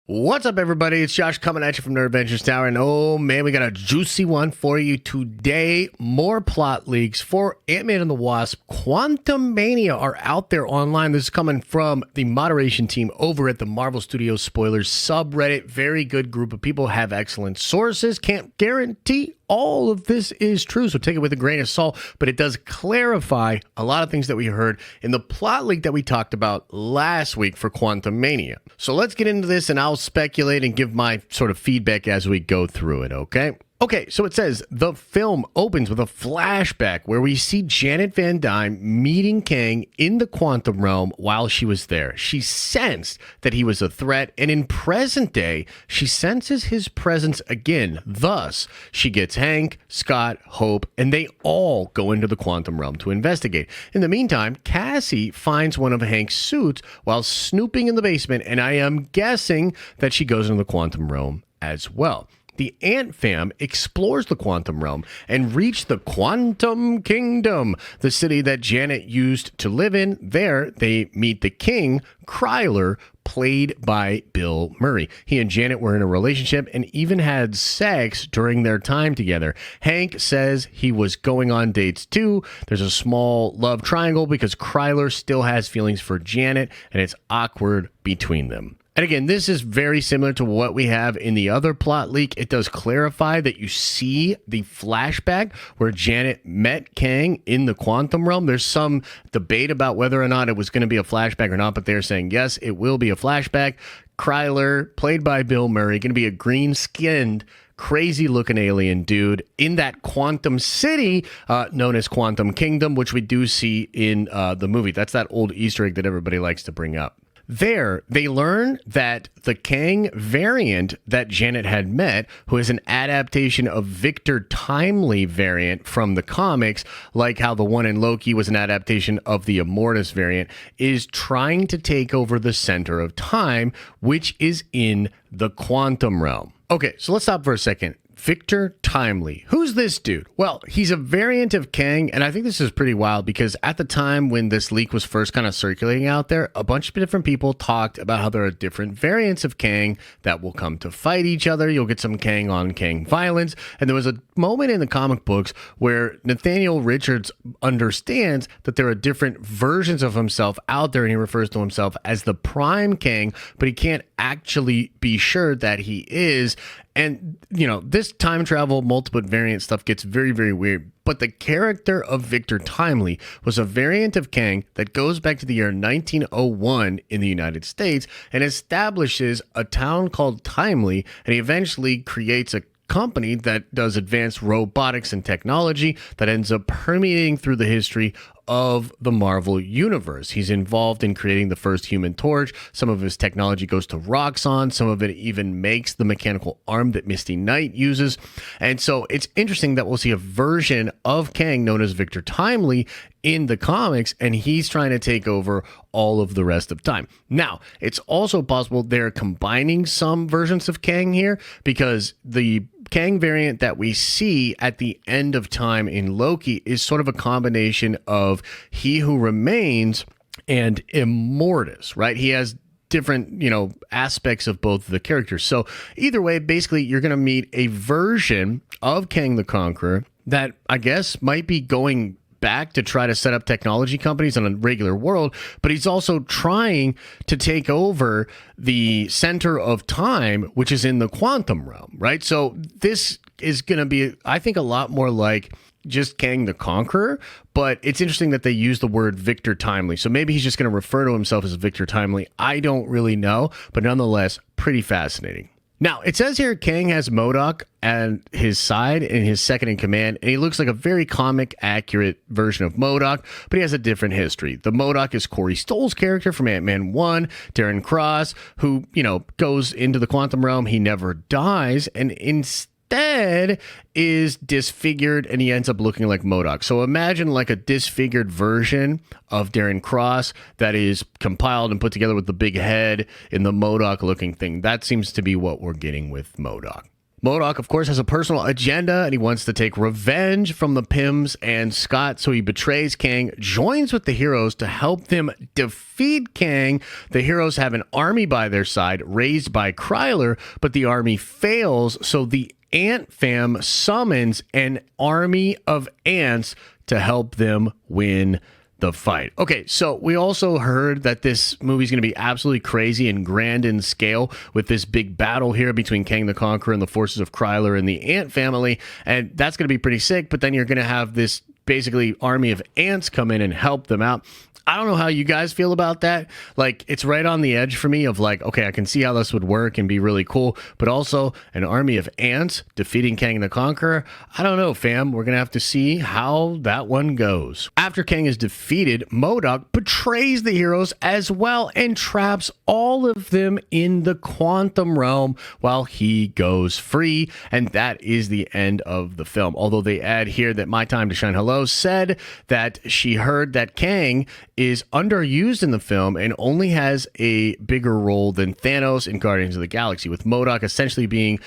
What's up, everybody? It's Josh coming at you from Nerd Adventures Tower, and oh man, we got a juicy one for you today. More plot leaks for Ant-Man and the Wasp. Quantumania are out there online. This is coming from the moderation team over at the Marvel Studios Spoilers subreddit. Very good group of people, have excellent sources. Can't guarantee all of this is true, so take it with a grain of salt, but it does clarify a lot of things that we heard in the plot leak that we talked about last week for Quantumania. So let's get into this, and I'll speculate and give my sort of feedback as we go through it, okay? Okay, so it says the film opens with a flashback where we see Janet Van Dyne meeting Kang in the quantum realm while she was there. She sensed that he was a threat, and in present day, she senses his presence again. Thus, she gets Hank, Scott, Hope, and they all go into the quantum realm to investigate. In the meantime, Cassie finds one of Hank's suits while snooping in the basement, and I am guessing that she goes into the quantum realm as well. The Ant Fam explores the quantum realm and reach the Quantum Kingdom, the city that Janet used to live in. There, they meet the king, Krylar, played by Bill Murray. He and Janet were in a relationship and even had sex during their time together. Hank says he was going on dates too. There's a small love triangle because Krylar still has feelings for Janet, and it's awkward between them. And again, this is very similar to what we have in the other plot leak. It does clarify that you see the flashback where Janet met Kang in the quantum realm. There's some debate about whether or not it was going to be a flashback or not, but they're saying, yes, it will be a flashback. Krylar, played by Bill Murray, going to be a green-skinned, crazy-looking alien dude in that quantum city known as Quantum Kingdom, which we do see in the movie. That's that old Easter egg that everybody likes to bring up. There, they learn that the Kang Variant that Janet had met, who is an adaptation of Victor Timely variant from the comics, like how the one in Loki was an adaptation of the Immortus variant, is trying to take over the center of time, which is in the quantum realm. Okay, so let's stop for a second. Victor Timely. Who's this dude? Well, he's a variant of Kang, and I think this is pretty wild because at the time when this leak was first kind of circulating out there, a bunch of different people talked about how there are different variants of Kang that will come to fight each other. You'll get some Kang on Kang violence, and there was a moment in the comic books where Nathaniel Richards understands that there are different versions of himself out there, and he refers to himself as the Prime Kang, but he can't actually be sure that he is. And, you know, this time travel, multiple variant stuff gets very, very weird. But the character of Victor Timely was a variant of Kang that goes back to the year 1901 in the United States and establishes a town called Timely. And he eventually creates a company that does advanced robotics and technology that ends up permeating through the history of the Marvel Universe. He's involved in creating the first Human Torch. Some of his technology goes to Roxxon. Some of it even makes the mechanical arm that Misty Knight uses. And so it's interesting that we'll see a version of Kang known as Victor Timely in the comics, and he's trying to take over all of the rest of time. Now, it's also possible they're combining some versions of Kang here because the Kang variant that we see at the end of time in Loki is sort of a combination of He Who Remains and Immortus, right? He has different, aspects of both the characters. So either way, basically, you're going to meet a version of Kang the Conqueror that I guess might be going back to try to set up technology companies in a regular world, but he's also trying to take over the center of time, which is in the quantum realm, right? So this is going to be, I think, a lot more like just Kang the Conqueror, but it's interesting that they use the word Victor Timely. So maybe he's just going to refer to himself as Victor Timely. I don't really know, but nonetheless, pretty fascinating. Now, it says here Kang has MODOK at his side in his second in command, and he looks like a very comic-accurate version of MODOK, but he has a different history. The MODOK is Corey Stoll's character from Ant-Man 1, Darren Cross, who, goes into the quantum realm. He never dies, and instead is disfigured, and he ends up looking like MODOK. So imagine like a disfigured version of Darren Cross that is compiled and put together with the big head in the MODOK looking thing. That seems to be what we're getting with MODOK. MODOK, of course, has a personal agenda, and he wants to take revenge from the Pyms and Scott, so he betrays Kang, joins with the heroes to help them defeat Kang. The heroes have an army by their side, raised by Krylar, but the army fails, so the Ant Fam summons an army of ants to help them win the fight. Okay, so we also heard that this movie is going to be absolutely crazy and grand in scale with this big battle here between Kang the Conqueror and the forces of Krylar and the Ant family, and that's going to be pretty sick, but then you're going to have this basically army of ants come in and help them out. I don't know how you guys feel about that. Like, it's right on the edge for me of like, okay, I can see how this would work and be really cool, but also an army of ants defeating Kang the Conqueror. I don't know, fam. We're going to have to see how that one goes. After Kang is defeated, MODOK betrays the heroes as well and traps all of them in the quantum realm while he goes free. And that is the end of the film. Although they add here that My Time to Shine Hello said that she heard that Kang is underused in the film and only has a bigger role than Thanos in Guardians of the Galaxy, with MODOK essentially being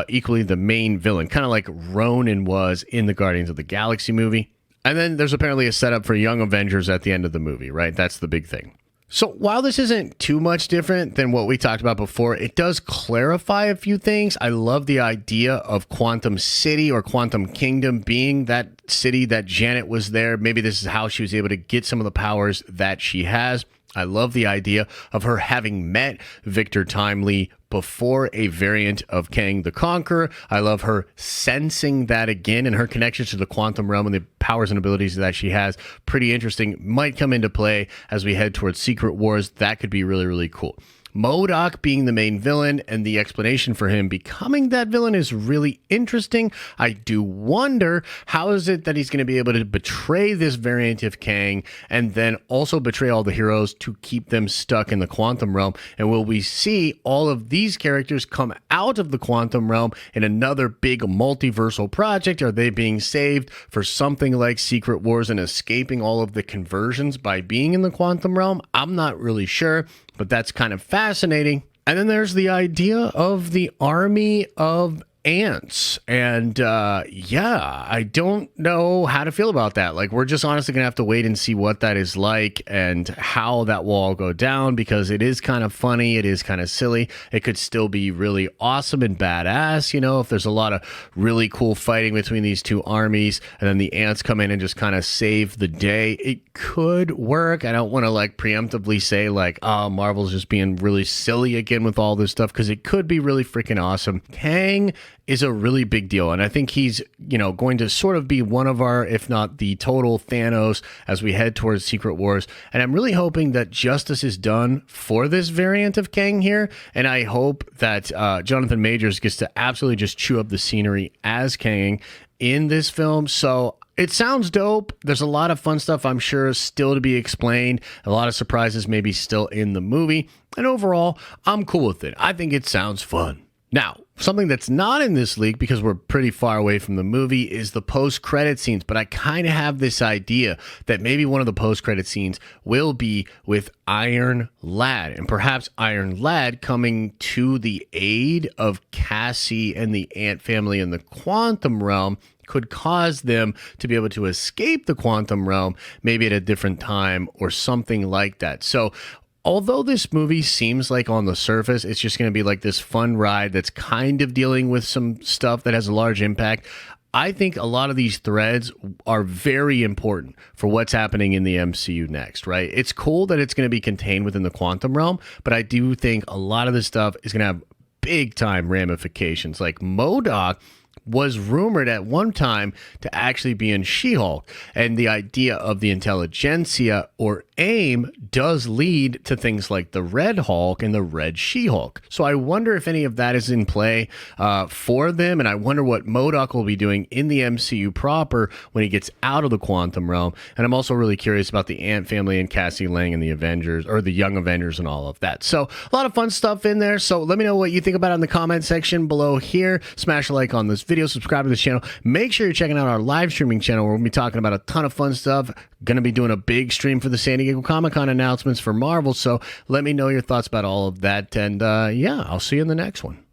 equally the main villain, kind of like Ronan was in the Guardians of the Galaxy movie. And then there's apparently a setup for Young Avengers at the end of the movie, right? That's the big thing. So while this isn't too much different than what we talked about before, it does clarify a few things. I love the idea of Quantum City or Quantum Kingdom being that city that Janet was there. Maybe this is how she was able to get some of the powers that she has. I love the idea of her having met Victor Timely before a variant of Kang the Conqueror. I love her sensing that again, and her connections to the quantum realm and the powers and abilities that she has. Pretty interesting. Might come into play as we head towards Secret Wars. That could be really, really cool. MODOK being the main villain and the explanation for him becoming that villain is really interesting. I do wonder, how is it that he's going to be able to betray this variant of Kang and then also betray all the heroes to keep them stuck in the quantum realm? And will we see all of these characters come out of the quantum realm in another big multiversal project? Are they being saved for something like Secret Wars and escaping all of the conversions by being in the quantum realm? I'm not really sure, but that's kind of fascinating. And then there's the idea of the army of ants. And yeah, I don't know how to feel about that. Like, we're just honestly gonna have to wait and see what that is like and how that will all go down, because it is kind of funny, it is kind of silly. It could still be really awesome and badass, you know, if there's a lot of really cool fighting between these two armies and then the ants come in and just kind of save the day. It could work. I don't want to like preemptively say like, oh, Marvel's just being really silly again with all this stuff, because it could be really freaking awesome. Kang is a really big deal, and I think he's, you know, going to sort of be one of our, if not the total Thanos as we head towards Secret Wars. And I'm really hoping that justice is done for this variant of Kang here, and I hope that Jonathan Majors gets to absolutely just chew up the scenery as Kang in this film. So it sounds dope. There's a lot of fun stuff, I'm sure, still to be explained. A lot of surprises maybe still in the movie. And overall, I'm cool with it. I think it sounds fun. Now, something that's not in this leak, because we're pretty far away from the movie, is the post-credit scenes. But I kind of have this idea that maybe one of the post-credit scenes will be with Iron Lad, and perhaps Iron Lad coming to the aid of Cassie and the Ant family in the quantum realm could cause them to be able to escape the quantum realm, maybe at a different time or something like that. So although this movie seems like on the surface it's just going to be like this fun ride that's kind of dealing with some stuff that has a large impact, I think a lot of these threads are very important for what's happening in the MCU next, right? It's cool that it's going to be contained within the quantum realm, but I do think a lot of this stuff is going to have big time ramifications. Like MODOK was rumored at one time to actually be in She-Hulk, and the idea of the intelligentsia or AIM does lead to things like the Red Hulk and the Red She-Hulk. So I wonder if any of that is in play for them, and I wonder what MODOK will be doing in the MCU proper when he gets out of the quantum realm. And I'm also really curious about the Ant family and Cassie Lang and the Avengers, or the Young Avengers, and all of that. So a lot of fun stuff in there. So let me know what you think about it in the comment section below here. Smash a like on this video, subscribe to this channel. Make sure you're checking out our live streaming channel where we'll be talking about a ton of fun stuff. Going to be doing a big stream for the San Diego Comic-Con announcements for Marvel. So let me know your thoughts about all of that. And yeah, I'll see you in the next one.